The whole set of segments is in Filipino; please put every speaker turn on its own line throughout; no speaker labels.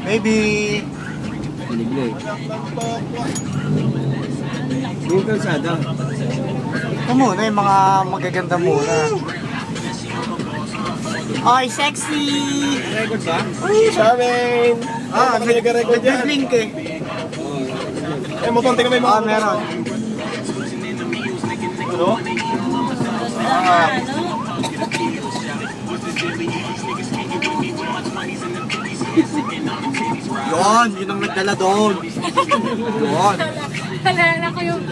Maybe.
Libre. Yung kalsada.
Ito muna, yung mga magaganda muna. Oy, sexy!
Record ba?
Charmaine!
Ah,
nag-record yan.
nag-link eh.
Eh, motor, tingnan mo yung mga
Ah, meron.
Ano?
Yun ang nagdala doon. Yun.
Halala ko yung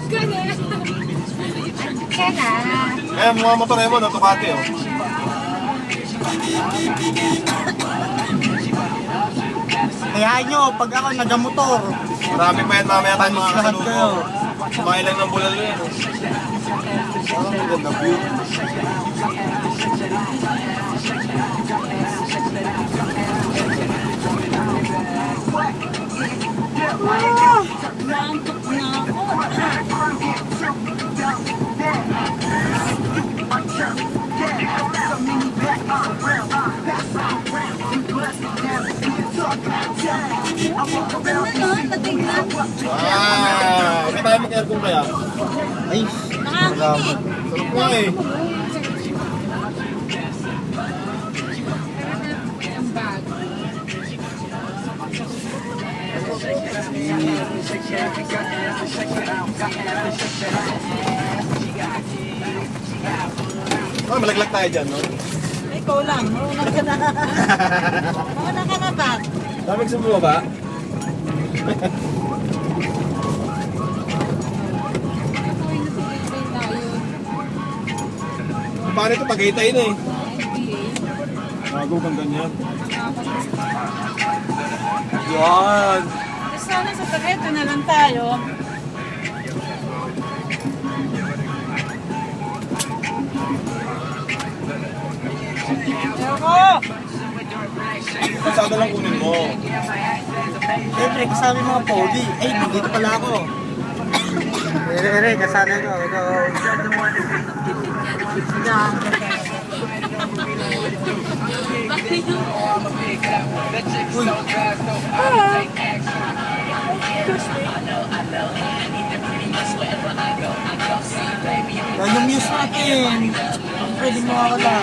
gano'n. Kaya
Eh, mga motor mo, Ducati oh.
Kaya nyo, pag ako nagamotor,
Marami pa yan mamaya tayo mga
lahat
kasalubo.
kayo.
Kumain lang ng bulalo yan.
Parang maganda view.
naantok na ako. Ganda nun, patignan.
Hindi tayo mag-aircon kaya.
Ay,
Nakakini.
Sarap nga eh.
Ang bag.
Oh, malaglag tayo dyan, no?
Ikaw lang, mauna ka na. Mauna ka na ba?
Daming sumuha ba? Paano ito? Tagaytay na eh. Bago kang ganyan. Yan.
Sana sa Tagaytay na lang tayo. Ako!
Kasada lang kunin mo.
siyempre kasama yung mga pogi. Ay, nandito pala ako. Kasama ko. Ito. Uy. Yan yung muse natin. Pwede mo wala.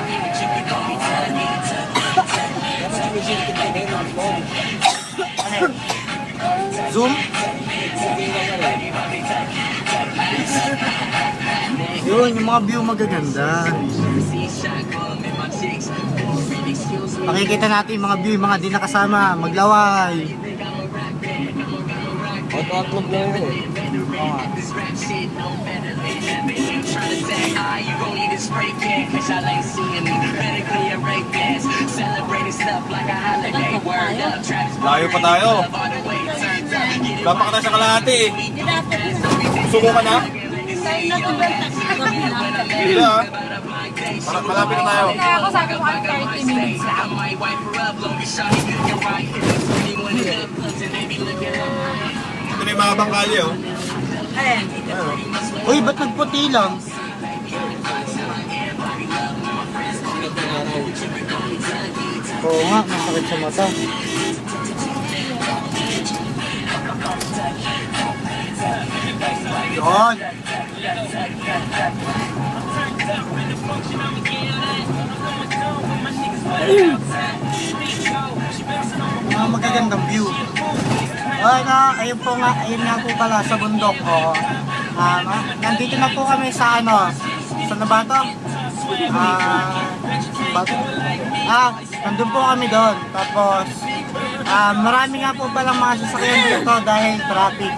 Zoom? Yun, yung mga view magaganda. Makikita natin yung mga view, yung mga di nakasama, maglaway.
Auto-upload na yun eh.
Layo pa tayo. Dapat ka tayo sa kalahati eh. Suko ka na? Hindi ah. Malapit na tayo.
Kaya ako sabi ko ang 30 minutes lang.
Ito na yung mahabang kalye oh.
Ayan.
Uy, ba't nagputi lang? Oo nga, masakit sa mata. Yun! Mga magagandang view. Okay na, ayun nga po pala sa bundok. Oo. Nandito na po kami sa ano, sa na ba to? Nandun po kami doon. Tapos, marami nga po palang mga sasakyan dito dahil traffic.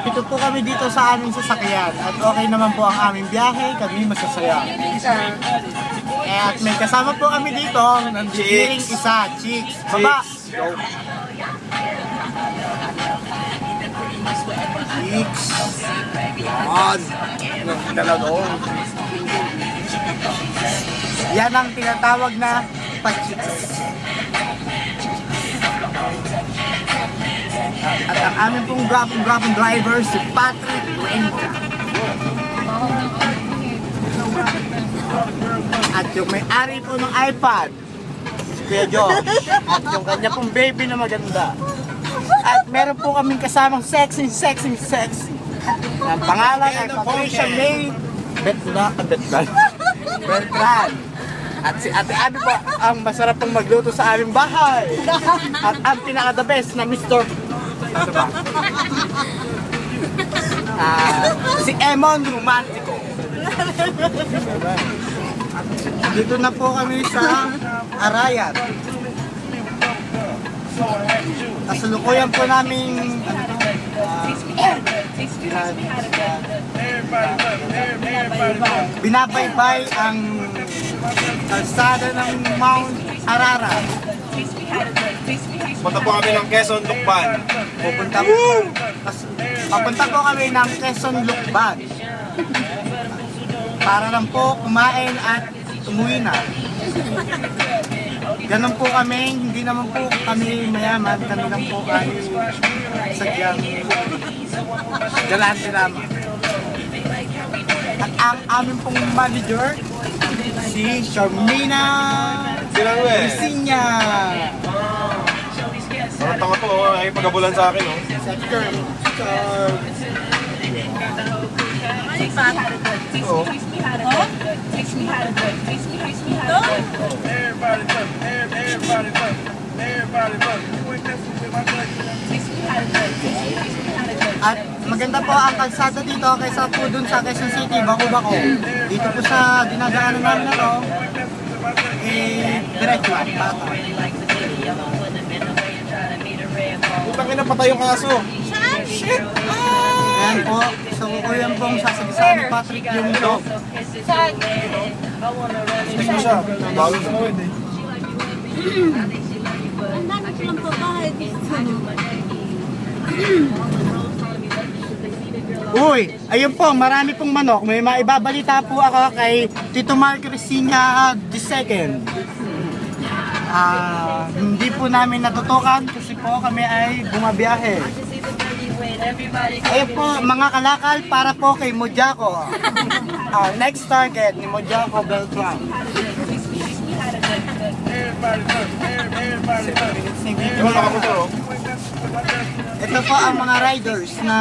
Pito po kami dito sa aming sasakyan. At okay naman po ang aming biyahe, kami masasaya. At may kasama po kami dito, nandiring isa, chicks. Baba! Chicks. Yan. Nagdala doon. Yan ang tinatawag na pa-chicks. At ang aming pong grapong driver si Patrick Cuenca. yung may-ari po ng iPad, si Kuya Joe, at yung kanya pong baby na maganda. At meron po kaming kasamang sexy. Ang pangalan ay Patricia May Beltran. At si Ate Abby po ang masarap pong magluto sa aming bahay. At ang pinaka-the best na Mr. Ano ba? Si Emon Romantico. Dito na po kami sa Arayan. Kasalukuyan po namin binabaybay ang kalsada ng Mount Ararat.
Punta po kami ng Quezon, Lukban.
Papunta po kami ng Quezon, Lukban. Para lang po kumain at umuwi na. Ganun po kami, hindi naman po kami mayaman, kami lang po ay sadyang galante lamang. At ang aming pong manager, si Sharmina Risinya.
Parang tanga to, ay pagabulan sa akin, oh.
Sector.
Oo.
At maganda po ang kalsada dito kaysa po dun sa Quezon City, Bako-Bako. Dito po sa dinadaanan namin na to, diretso lang, bata.
Putang ina, patay yung kaso.
Shit! Ayan po, so ko yan pong sasagisaan ni Patrick yung dog.
Stick mo siya. Bago sa kawin, eh.
Ang dami ko lang babae dito.
Uy, ayun po, marami pong manok. May maibabalita po ako kay Tito Mark Risinya II. Hindi po namin natutukan kasi po kami ay bumabiyahe. Ayun po, mga kalakal para po kay Mojako. Next target ni Mojako Beltran.
Yung mga kapuso, oh.
Ito po ang mga riders na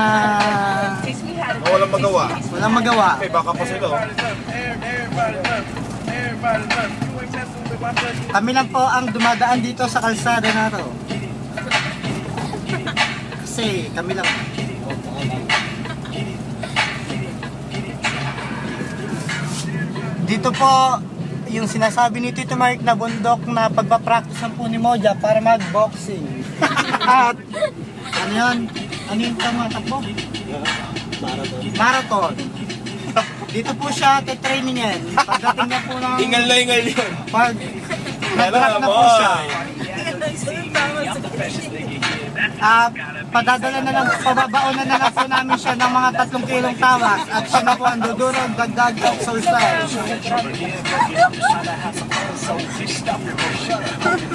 Na walang magawa.
walang magawa.
Okay, baka pa sila, oh.
Kami lang po ang dumadaan dito sa kalsada na to. Kasi kami lang. Dito po yung sinasabi ni Tito Mark na bundok na pagpapractice po ni Moja para mag-boxing. At ano yun? Ano yung takbo? Marathon. Dito po siya titrainingin. Pagdating niya po ng
Ingal na ingal yun.
pag nag-drop na po siya. Padadala na lang, pababaonan na lang po namin siya ng mga 3 kilong tawas at siya na po ang dudurog, dagdag at soulstyle.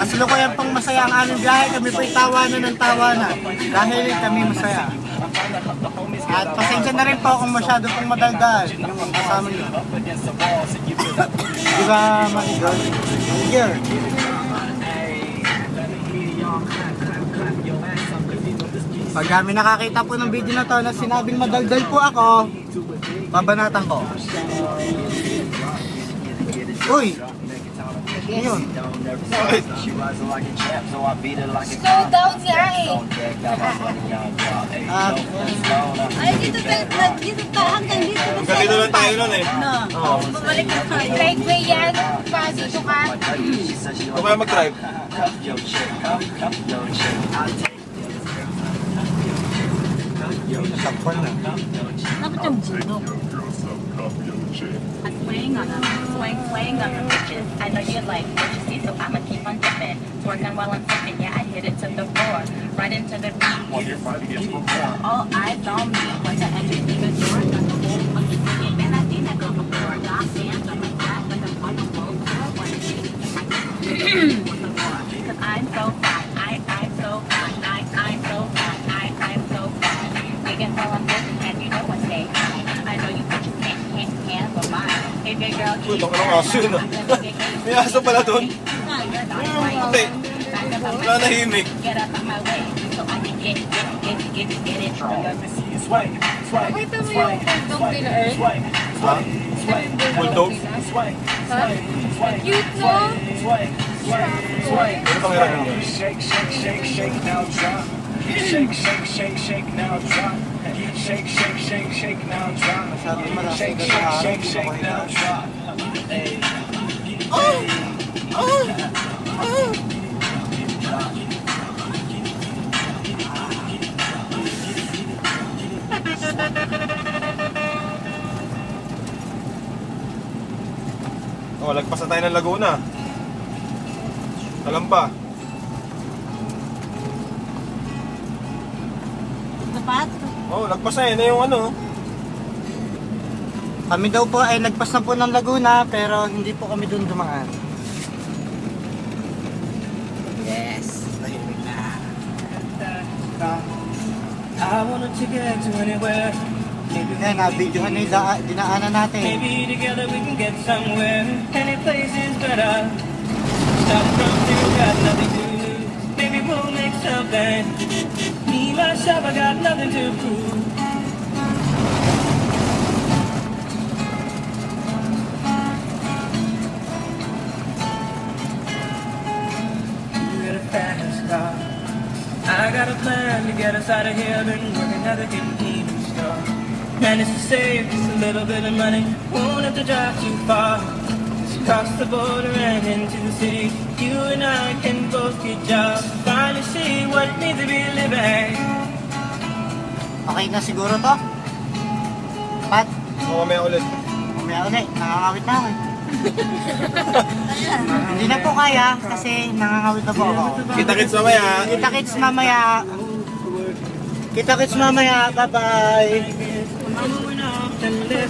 Kasalukuyan pong masaya ang aming biyahe, kami po'y tawanan ng tawanan dahil kami masaya. At pasensya na rin po kung masyado pong madaldal yung kasama niyo. Diba, Manigol? Here. Pag kami nakakita po ng video na to na sinabing madaldal po ako, babanatan ko. Uy! Yun.
Slow down nga eh.
Ay, dito hanggang dito.
Ganito lang tayo nun, eh. Oo.
Bumalik na tayo. Driveway yan. Pasito ka.
Kung kaya mag-drive.
Sakpan na.
Dapat yung bundok.
Swing on them, swing on the bitches. I know you like what you see, so I'ma keep on dipping. Twerking while I'm sipping, yeah, I hit it to the floor, right into the beat. All eyes on me, when the entry through the door, got the whole fucking ticket. Man, I seen that go before. God damn, I'm like that, like I'm on the road. Cause I'm so fine, I'm so fine, I'm so fine, I'm so fine. Digging while I'm looking, and you know I stay high. I know you put your can't handle mine. If your girl
Uy, ito ka ng aso yun ah. May aso pala doon. Hindi. Wala nahimik.
get up on my way, so I can get it.
Nakita mo yung bulldog nila, Earth?
Ha? Bulldog?
Ha? Cute, no?
Ano pang hirap yun?
Shake, shake, shake, shake, now drop. Shake, shake, shake, shake, now drop. Shake, shake, shake, shake, now drop. Shake, shake, shake, shake, now drop.
Oh, lagpas na tayo ng Laguna. Alam pa.
Dapat?
Oh, lagpas na yun. Yung ano.
Kami daw po ay nagpas na po ng Laguna pero hindi po kami doon dumaan. Yes, tahimik na.
I wanna take you to anywhere.
Ngayon, na-videohan na yung dinaanan natin.
Maybe together we can get somewhere. Any place is better. Stop from here, got nothing to lose. Maybe we'll make something. Me, myself, I got nothing to prove. You got a fast car. I got a plan to get us out of here. Been working at the convenience store. Managed to save just a little bit of money. Won't have to drive too far. Just cross the border and into the city. You and I can both get jobs. Finally see what it means to be living.
Okay na siguro to? Pat,
Oh, mamaya ulit.
umaya ulit. Nakakawit na ako eh. Hindi na po kaya kasi nakakawit na po ako.
Kita-kits mamaya.
Kita-kits mamaya. Kita-kits mamaya. Bye-bye.
Moving off the left.